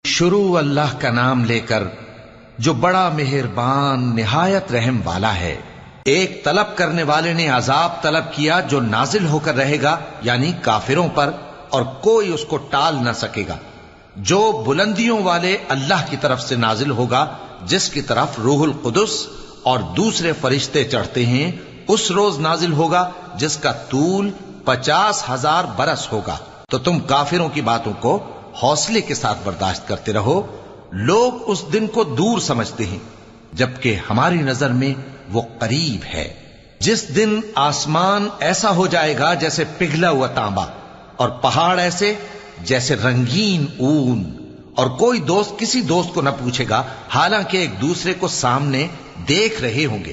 شروع اللہ کا نام لے کر جو بڑا مہربان نہایت رحم والا ہے۔ ایک طلب کرنے والے نے عذاب طلب کیا جو نازل ہو کر رہے گا، یعنی کافروں پر، اور کوئی اس کو ٹال نہ سکے گا۔ جو بلندیوں والے اللہ کی طرف سے نازل ہوگا، جس کی طرف روح القدس اور دوسرے فرشتے چڑھتے ہیں، اس روز نازل ہوگا جس کا طول 50,000 برس ہوگا۔ تو تم کافروں کی باتوں کو حوصلے کے ساتھ برداشت کرتے رہو۔ لوگ اس دن کو دور سمجھتے ہیں، جبکہ ہماری نظر میں وہ قریب ہے۔ جس دن آسمان ایسا ہو جائے گا جیسے پگھلا ہوا تانبا، اور پہاڑ ایسے جیسے رنگین اون، اور کوئی دوست کسی دوست کو نہ پوچھے گا، حالانکہ ایک دوسرے کو سامنے دیکھ رہے ہوں گے۔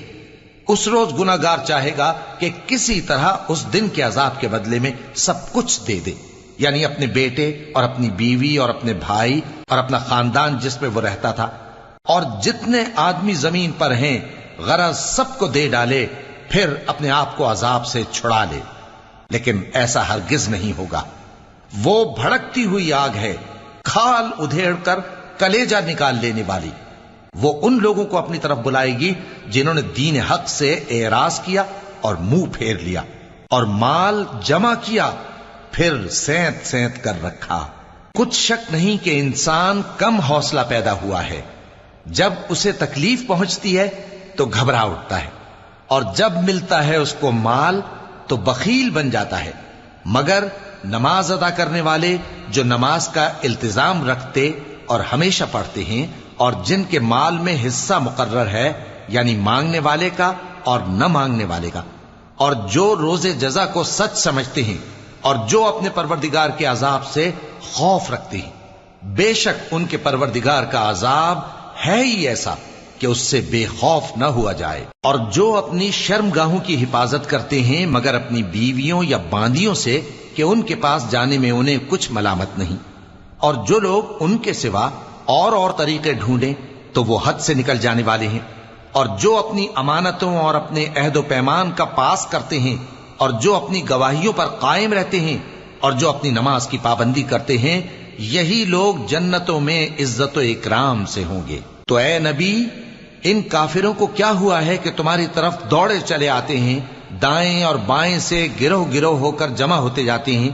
اس روز گناہگار چاہے گا کہ کسی طرح اس دن کے عذاب کے بدلے میں سب کچھ دے دے، یعنی اپنے بیٹے اور اپنی بیوی اور اپنے بھائی اور اپنا خاندان جس میں وہ رہتا تھا، اور جتنے آدمی زمین پر ہیں، غرض سب کو دے ڈالے، پھر اپنے آپ کو عذاب سے چھڑا لے۔ لیکن ایسا ہرگز نہیں ہوگا۔ وہ بھڑکتی ہوئی آگ ہے، کھال ادھیڑ کر کلیجہ نکال لینے والی۔ وہ ان لوگوں کو اپنی طرف بلائے گی جنہوں نے دین حق سے اعراض کیا اور منہ پھیر لیا، اور مال جمع کیا پھر سینت سینت کر رکھا۔ کچھ شک نہیں کہ انسان کم حوصلہ پیدا ہوا ہے۔ جب اسے تکلیف پہنچتی ہے تو گھبرا اٹھتا ہے، اور جب ملتا ہے اس کو مال تو بخیل بن جاتا ہے۔ مگر نماز ادا کرنے والے جو نماز کا التزام رکھتے اور ہمیشہ پڑھتے ہیں، اور جن کے مال میں حصہ مقرر ہے، یعنی مانگنے والے کا اور نہ مانگنے والے کا، اور جو روز جزا کو سچ سمجھتے ہیں، اور جو اپنے پروردگار کے عذاب سے خوف رکھتے ہیں، بے شک ان کے پروردگار کا عذاب ہے ہی ایسا کہ اس سے بے خوف نہ ہوا جائے۔ اور جو اپنی شرمگاہوں کی حفاظت کرتے ہیں مگر اپنی بیویوں یا باندیوں سے کہ ان کے پاس جانے میں انہیں کچھ ملامت نہیں، اور جو لوگ ان کے سوا اور طریقے ڈھونڈیں تو وہ حد سے نکل جانے والے ہیں، اور جو اپنی امانتوں اور اپنے عہد و پیمان کا پاس کرتے ہیں، اور جو اپنی گواہیوں پر قائم رہتے ہیں، اور جو اپنی نماز کی پابندی کرتے ہیں، یہی لوگ جنتوں میں عزت و اکرام سے ہوں گے۔ تو اے نبی، ان کافروں کو کیا ہوا ہے کہ تمہاری طرف دوڑے چلے آتے ہیں، دائیں اور بائیں سے گروہ گروہ ہو کر جمع ہوتے جاتے ہیں؟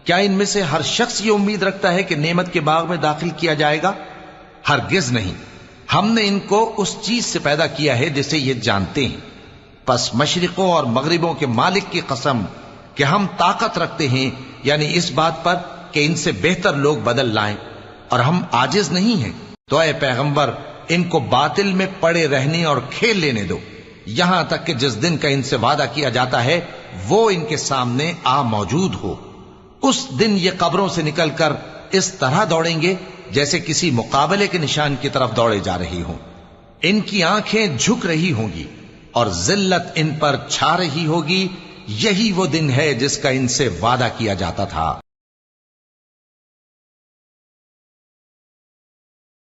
کیا ان میں سے ہر شخص یہ امید رکھتا ہے کہ نعمت کے باغ میں داخل کیا جائے گا؟ ہرگز نہیں۔ ہم نے ان کو اس چیز سے پیدا کیا ہے جسے یہ جانتے ہیں۔ پس مشرقوں اور مغربوں کے مالک کی قسم کہ ہم طاقت رکھتے ہیں، یعنی اس بات پر کہ ان سے بہتر لوگ بدل لائیں، اور ہم عاجز نہیں ہیں۔ تو اے پیغمبر، ان کو باطل میں پڑے رہنے اور کھیل لینے دو، یہاں تک کہ جس دن کا ان سے وعدہ کیا جاتا ہے وہ ان کے سامنے آ موجود ہو۔ اس دن یہ قبروں سے نکل کر اس طرح دوڑیں گے جیسے کسی مقابلے کے نشان کی طرف دوڑے جا رہی ہوں۔ ان کی آنکھیں جھک رہی ہوں گی اور ذلت ان پر چھا رہی ہوگی۔ یہی وہ دن ہے جس کا ان سے وعدہ کیا جاتا تھا۔